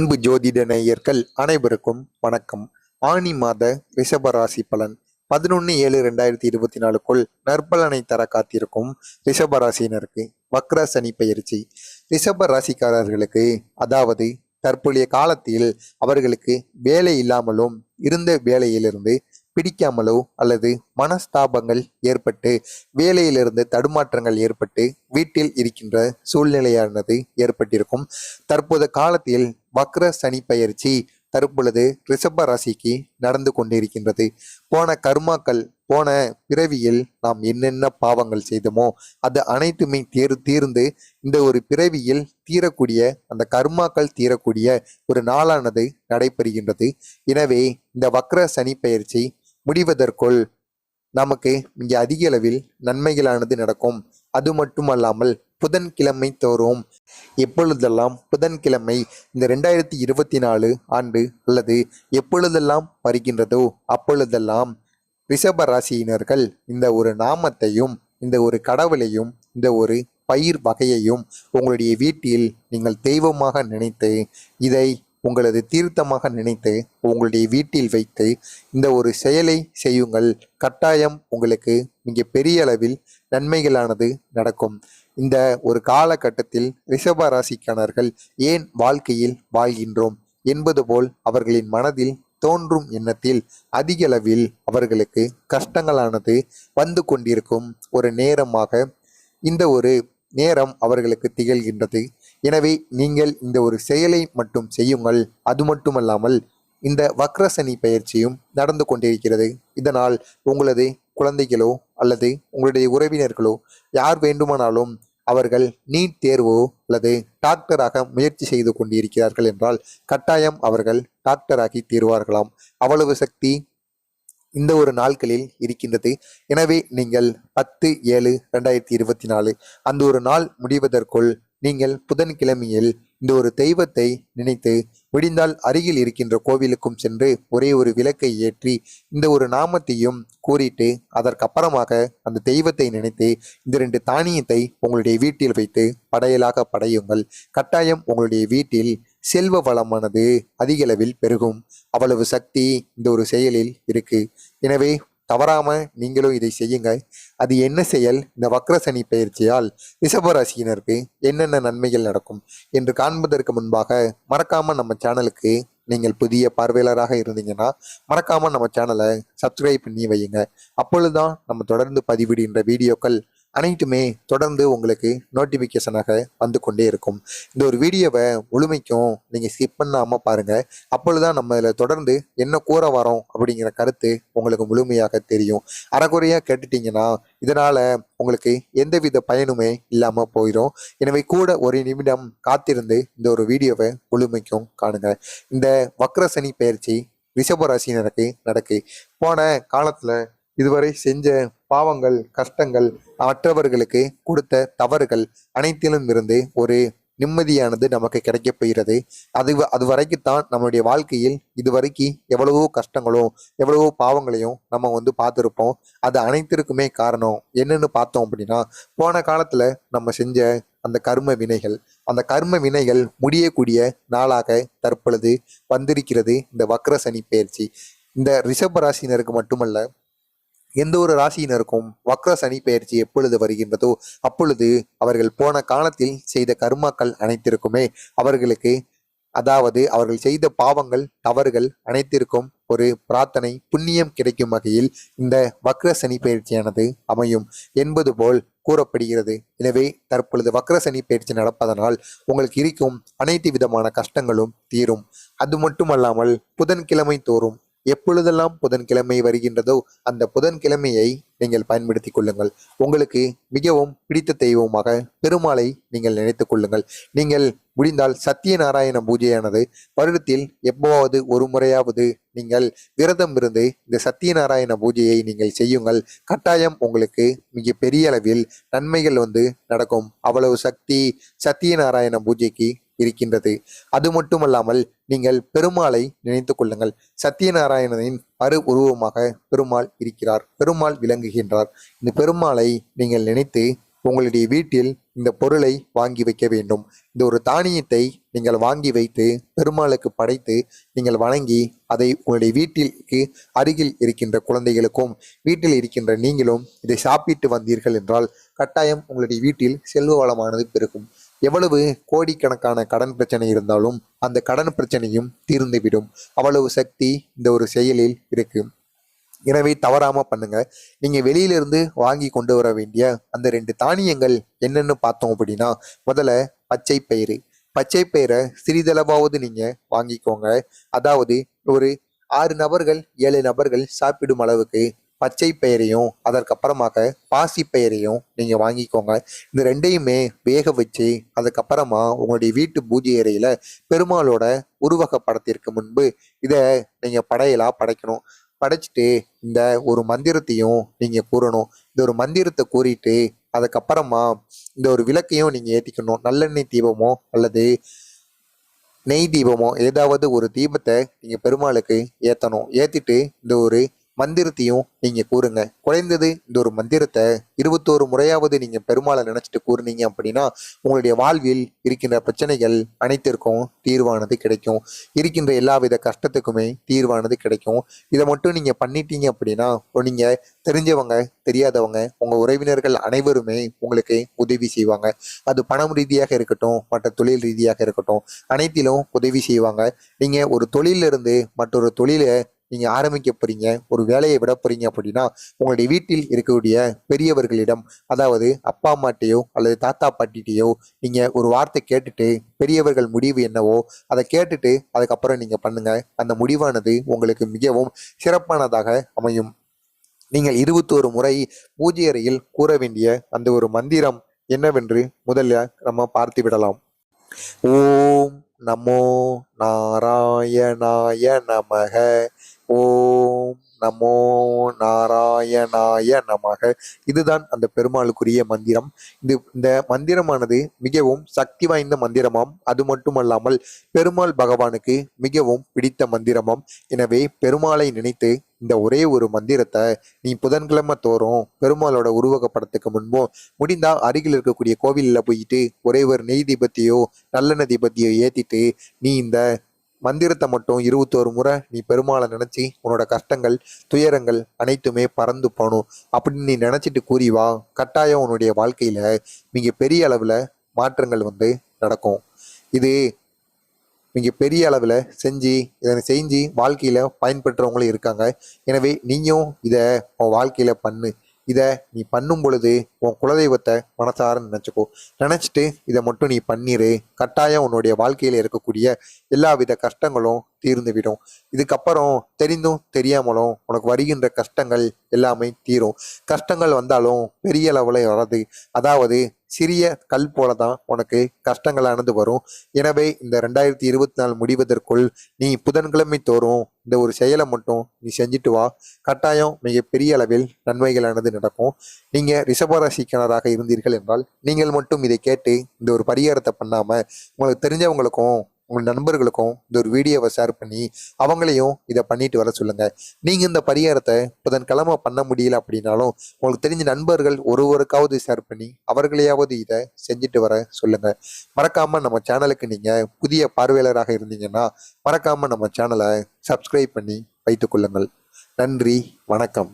அன்பு ஜோதிட நேயர்கள் அனைவருக்கும் வணக்கம். ஆனி மாத ரிஷபராசி பலன் 11/7/2024 நற்பலனை தர காத்திருக்கும் ரிஷபராசினருக்கு வக்ர சனி பெயர்ச்சி. ரிஷப ராசிக்காரர்களுக்கு, அதாவது தற்போதைய காலத்தில் அவர்களுக்கு வேலை இல்லாமலும் இருந்த வேலையிலிருந்து பிடிக்காமலோ அல்லது மனஸ்தாபங்கள் ஏற்பட்டு வேலையிலிருந்து தடுமாற்றங்கள் ஏற்பட்டு வீட்டில் இருக்கின்ற சூழ்நிலையானது ஏற்பட்டிருக்கும். தற்போது காலத்தில் வக்ர சனி பெயர்ச்சி தற்பொழுது ரிஷப ராசிக்கு நடந்து கொண்டிருக்கின்றது. போன கர்மாக்கள், போன பிறவியில் நாம் என்னென்ன பாவங்கள் செய்தோமோ அது அனைத்துமே தீர்ந்து இந்த ஒரு பிறவியில் தீரக்கூடிய, அந்த கர்மாக்கள் தீரக்கூடிய ஒரு நாளானது நடைபெறுகின்றது. எனவே இந்த வக்ர சனி பெயர்ச்சி முடிவதற்குள் நமக்கு மிக அதிக அளவில் நன்மைகளானது நடக்கும். அது மட்டுமல்லாமல் புதன்கிழமை தோறும், எப்பொழுதெல்லாம் புதன்கிழமை இந்த 2024 ஆண்டு அல்லது எப்பொழுதெல்லாம் வருகின்றதோ அப்பொழுதெல்லாம் ரிஷப ராசியினர்கள் இந்த ஒரு நாமத்தையும், இந்த ஒரு கடவுளையும், இந்த ஒரு பயிர் வகையையும் உங்களுடைய வீட்டில் நீங்கள் தெய்வமாக நினைத்து, இதை உங்களது தீர்த்தமாக நினைத்து உங்களுடைய வீட்டில் வைத்து இந்த ஒரு செயலை செய்யுங்கள். கட்டாயம் உங்களுக்கு மிக பெரிய அளவில் நன்மைகளானது நடக்கும். இந்த ஒரு காலகட்டத்தில் ரிஷப ராசிக்காரர்கள் ஏன் வாழ்க்கையில் வாழ்கின்றோம் என்பது போல் அவர்களின் மனதில் தோன்றும் எண்ணத்தில் அதிக அளவில் அவர்களுக்கு கஷ்டங்களானது வந்து கொண்டிருக்கும் ஒரு நேரமாக இந்த ஒரு நேரம் அவர்களுக்கு திகழ்கின்றது. எனவே நீங்கள் இந்த ஒரு செயலை மட்டும் செய்யுங்கள். அது மட்டுமல்லாமல் இந்த வக்ரசனி பயிற்சியும் நடந்து கொண்டிருக்கிறது. இதனால் உங்களது குழந்தைகளோ அல்லது உங்களுடைய உறவினர்களோ யார் வேண்டுமானாலும் அவர்கள் நீட் தேர்வோ அல்லது டாக்டராக முயற்சி செய்து கொண்டிருக்கிறார்கள் என்றால் கட்டாயம் அவர்கள் டாக்டராகி தீர்வார்களாம். அவ்வளவு சக்தி இந்த ஒரு நாட்களில் இருக்கின்றது. எனவே நீங்கள் 10/7/2024 அந்த ஒரு நாள் முடிவதற்குள் நீங்கள் புதன்கிழமையில் இந்த ஒரு தெய்வத்தை நினைத்து, விடிந்தால் அருகில் இருக்கின்ற கோவிலுக்கும் சென்று ஒரே ஒரு விளக்கை ஏற்றி இந்த ஒரு நாமத்தையும் கூறிட்டு அதற்கப்புறமாக அந்த தெய்வத்தை நினைத்து இந்த 2 தானியத்தை உங்களுடைய வீட்டில் வைத்து படையலாக படையுங்கள். கட்டாயம் உங்களுடைய வீட்டில் செல்வ வளமானது அதிக அளவில் பெருகும். அவ்வளவு சக்தி இந்த ஒரு செயலில் இருக்கு. எனவே தவறாம நீங்களும் இதை செய்யுங்க. அது என்ன செயல்? இந்த வக்ர சனி பயிற்சியால் ரிஷபராசியினருக்கு என்னென்ன நன்மைகள் நடக்கும் என்று காண்பதற்கு முன்பாக மறக்காம நம்ம சேனலுக்கு நீங்கள் புதிய பார்வையாளராக இருந்தீங்கன்னா மறக்காம நம்ம சேனலை சப்ஸ்கிரைப் பண்ணி வையுங்க. அப்பொழுதுதான் நம்ம தொடர்ந்து பதிவிடுகின்ற வீடியோக்கள் அனைத்துமே தொடர்ந்து உங்களுக்கு நோட்டிஃபிகேஷனாக வந்து கொண்டே இருக்கும். இந்த ஒரு வீடியோவை முழுமைக்கும் நீங்கள் ஸ்கிப் பண்ணாமல் பாருங்கள். அப்பொழுதுதான் நம்ம இதில் தொடர்ந்து என்ன கூற வரோம் அப்படிங்கிற கருத்து உங்களுக்கு முழுமையாக தெரியும். அறகுறையாக கேட்டுட்டீங்கன்னா இதனால் உங்களுக்கு எந்தவித பயனுமே இல்லாமல் போயிடும். எனவே கூட ஒரு நிமிடம் காத்திருந்து இந்த ஒரு வீடியோவை முழுமைக்கும் காணுங்க. இந்த வக்ர சனி பயிற்சி ரிஷபராசினருக்கு நடக்கு. போன காலத்தில் இதுவரை செஞ்ச பாவங்கள், கஷ்டங்கள், மற்றவர்களுக்கு கொடுத்த தவறுகள் அனைத்திலும் இருந்து ஒரு நிம்மதியானது நமக்கு கிடைக்க போகிறது. அது வரைக்குத்தான் நம்மளுடைய வாழ்க்கையில் இதுவரைக்கும் எவ்வளவோ கஷ்டங்களும் எவ்வளவோ பாவங்களையும் நம்ம பார்த்துருப்போம். அது அனைத்திற்குமே காரணம் என்னன்னு பார்த்தோம் அப்படின்னா, போன காலத்துல நம்ம செஞ்ச அந்த கர்ம வினைகள், அந்த கர்ம வினைகள் முடியக்கூடிய நாளாக தற்பொழுது வந்திருக்கிறது இந்த வக்ர சனி பயிற்சி. இந்த ரிஷப ராசினருக்கு மட்டுமல்ல, எந்த ஒரு ராசியினருக்கும் வக்ர சனி பெயர்ச்சி எப்பொழுது வருகின்றதோ அப்பொழுது அவர்கள் போன காலத்தில் செய்த கர்மாக்கள் அனைத்திற்குமே அவர்களுக்கு, அதாவது அவர்கள் செய்த பாவங்கள், தவறுகள் அனைத்திற்கும் ஒரு பிரார்த்தனை, புண்ணியம் கிடைக்கும் வகையில் இந்த வக்ர சனி பயிற்சியானது அமையும் என்பது போல் கூறப்படுகிறது. எனவே தற்பொழுது வக்ர சனி பயிற்சி நடப்பதனால் உங்களுக்கு இருக்கும் அனைத்து விதமான கஷ்டங்களும் தீரும். அது மட்டுமல்லாமல் புதன்கிழமை தோறும், எப்பொழுதெல்லாம் புதன்கிழமை வருகின்றதோ அந்த புதன்கிழமையை நீங்கள் பயன்படுத்திக் கொள்ளுங்கள். உங்களுக்கு மிகவும் பிடித்த தெய்வமாக பெருமாளை நீங்கள் நினைத்துக் கொள்ளுங்கள். நீங்கள் முடிந்தால் சத்தியநாராயண பூஜையானது வருடத்தில் எப்போவாவது ஒரு முறையாவது நீங்கள் விரதம் இருந்து இந்த சத்தியநாராயண பூஜையை நீங்கள் செய்யுங்கள். கட்டாயம் உங்களுக்கு மிக பெரிய அளவில் நன்மைகள் நடக்கும். அவ்வளவு சக்தி சத்தியநாராயண பூஜைக்கு இருக்கின்றது. அது மட்டுமல்லாமல் நீங்கள் பெருமாளை நினைத்து கொள்ளுங்கள். சத்தியநாராயணனின் உருவமாக பெருமாள் இருக்கிறார், பெருமாள் விளங்குகின்றார். இந்த பெருமாளை நீங்கள் நினைத்து உங்களுடைய வீட்டில் இந்த பொருளை வாங்கி வைக்க வேண்டும். இந்த ஒரு தானியத்தை நீங்கள் வாங்கி வைத்து பெருமாளுக்கு படைத்து நீங்கள் வணங்கி அதை உங்களுடைய வீட்டிற்கு அருகில் இருக்கின்ற குழந்தைகளுக்கும் வீட்டில் இருக்கின்ற நீங்களும் இதை சாப்பிட்டு வந்தீர்கள் என்றால் கட்டாயம் உங்களுடைய வீட்டில் செல்வ வளமானது பெருகும். எவ்வளவு கோடிக்கணக்கான கடன் பிரச்சனை இருந்தாலும் அந்த கடன் பிரச்சனையும் தீர்ந்துவிடும். அவ்வளவு சக்தி இந்த ஒரு செயலில் இருக்கு. எனவே தவறாம பண்ணுங்க. நீங்க வெளியிலிருந்து வாங்கி கொண்டு வர வேண்டிய அந்த 2 தானியங்கள் என்னன்னு பார்த்தோம் அப்படின்னா, முதல்ல பச்சை பயிறு. பச்சை பயிரை சிறிதளவாவது நீங்க வாங்கிக்கோங்க. அதாவது ஒரு 6 நபர்கள் 7 நபர்கள் சாப்பிடும் அளவுக்கு பச்சை பயிரையும் அதற்கப்புறமாக பாசி பயிரையும் நீங்க வாங்கிக்கோங்க. இந்த 2யுமே வேக வச்சு அதுக்கப்புறமா உங்களுடைய வீட்டு பூஜை அறையில பெருமாளோட உருவக படத்திற்கு முன்பு இதை நீங்க படையலா படைக்கணும். படைச்சிட்டு இந்த ஒரு மந்திரத்தையும் நீங்க கூறணும். இந்த ஒரு மந்திரத்தை கூறிட்டு அதுக்கப்புறமா இந்த ஒரு விளக்கையும் நீங்க ஏத்திக்கணும். நல்லெண்ணெய் தீபமோ அல்லது நெய் தீபமோ ஏதாவது ஒரு தீபத்தை நீங்க பெருமாளுக்கு ஏத்தணும். ஏத்திட்டு இந்த ஒரு மந்திரத்தையும் நீங்க கூறுங்க. குறைந்தது இந்த ஒரு மந்திரத்தை 21 முறையாவது நீங்க பெருமாளை நினைச்சிட்டு கூறுனீங்க அப்படின்னா உங்களுடைய வாழ்வில் இருக்கின்ற பிரச்சனைகள் அனைத்திற்கும் தீர்வானது கிடைக்கும். இருக்கின்ற எல்லாவித கஷ்டத்துக்குமே தீர்வானது கிடைக்கும். இதை மட்டும் நீங்க பண்ணிட்டீங்க அப்படின்னா நீங்க தெரிஞ்சவங்க தெரியாதவங்க உங்க உறவினர்கள் அனைவருமே உங்களுக்கு உதவி செய்வாங்க. அது பணம் ரீதியாக இருக்கட்டும், மற்ற தொழில் ரீதியாக இருக்கட்டும், அனைத்திலும் உதவி செய்வாங்க. நீங்க ஒரு தொழிலிருந்து மற்றொரு தொழிலை நீங்க ஆரம்பிக்க போறீங்க, ஒரு வேலையை விட போறீங்க அப்படின்னா உங்களுடைய வீட்டில் இருக்கக்கூடிய பெரியவர்களிடம், அதாவது அப்பா அம்மாட்டையோ அல்லது தாத்தா பாட்டிட்டையோ நீங்க ஒரு வார்த்தை கேட்டுட்டு பெரியவர்கள் முடிவு என்னவோ அதை கேட்டுட்டு அதுக்கப்புறம் நீங்க பண்ணுங்க. அந்த முடிவானது உங்களுக்கு மிகவும் சிறப்பானதாக அமையும். நீங்கள் 21 முறை பூஜை அறையில் கூற வேண்டிய அந்த ஒரு மந்திரம் என்னவென்று முதல்ல நம்ம பார்த்து விடலாம். ஓம் நமோ நாராயணாய நமக. ஓம் நமோ நாராயணாய நமக. இதுதான் அந்த பெருமாளுக்குரிய மந்திரம். இந்த மந்திரமானது மிகவும் சக்தி வாய்ந்த மந்திரமாம். அது மட்டுமல்லாமல் பெருமாள் பகவானுக்கு மிகவும் பிடித்த மந்திரமாம். எனவே பெருமாளை நினைத்து இந்த ஒரே ஒரு மந்திரத்தை நீ புதன்கிழமை தோறும் பெருமாளோட உருவக படத்துக்கு முன்பும் முடிந்தா அருகில் இருக்கக்கூடிய கோவிலில் போயிட்டு ஒரே ஒரு நெய் தீபத்தையோ நல்லெண்ணெய் தீபத்தையோ ஏத்திட்டு நீ இந்த மந்திரத்தை மட்டும் 21 முறை நீ பெருமாளை நினைச்சு உன்னோட கஷ்டங்கள் துயரங்கள் அனைத்துமே பறந்து போகணும் அப்படின்னு நீ நினைச்சிட்டு கூறிவா. கட்டாயம் உன்னுடைய வாழ்க்கையில மிக பெரிய அளவுல மாற்றங்கள் நடக்கும். இது மிக பெரிய அளவில் இதனை செஞ்சு வாழ்க்கையில் பயன்பெற்றவங்களும் இருக்காங்க. எனவே நீயும் இதை உன் வாழ்க்கையில் பண்ணு. இதை நீ பண்ணும் பொழுது உன் குலதெய்வத்தை மனசார நினச்சிக்கோ. நினச்சிட்டு இதை மட்டும் நீ பண்ணிடு. கட்டாயம் உன்னுடைய வாழ்க்கையில் இருக்கக்கூடிய எல்லா வித கஷ்டங்களும் தீர்ந்துவிடும். இதுக்கப்புறம் தெரிந்தும் தெரியாமலும் உனக்கு வருகின்ற கஷ்டங்கள் எல்லாமே தீரும். கஷ்டங்கள் வந்தாலும் பெரிய அளவில் வராது. அதாவது சிறிய கல் போல தான் உனக்கு கஷ்டங்களானது வரும். எனவே இந்த 2024 முடிவதற்குள் நீ புதன்கிழமை தோறும் இந்த ஒரு செயலை மட்டும் நீ செஞ்சுட்டு வா. கட்டாயம் மிக பெரிய அளவில் நன்மைகளானது நடக்கும். நீங்க ரிஷபராசிக்காரராக இருந்தீர்கள் என்றால் நீங்கள் மட்டும் இதை கேட்டு இந்த ஒரு பரிகாரத்தை பண்ணாம உங்களுக்கு தெரிஞ்சவங்களுக்கும் உங்கள் நண்பர்களுக்கும் இந்த ஒரு வீடியோவை ஷேர் பண்ணி அவங்களையும் இதை பண்ணிட்டு வர சொல்லுங்க. நீங்க இந்த பரிகாரத்தை புதன்கிழமை பண்ண முடியல அப்படின்னாலும் உங்களுக்கு தெரிஞ்ச நண்பர்கள் ஒருவருக்காவது ஷேர் பண்ணி அவர்களையாவது இதை செஞ்சுட்டு வர சொல்லுங்க. மறக்காம நம்ம சேனலுக்கு நீங்க புதிய பார்வையாளராக இருந்தீங்கன்னா மறக்காம நம்ம சேனலை சப்ஸ்கிரைப் பண்ணி வைத்துக் கொள்ளுங்கள். நன்றி, வணக்கம்.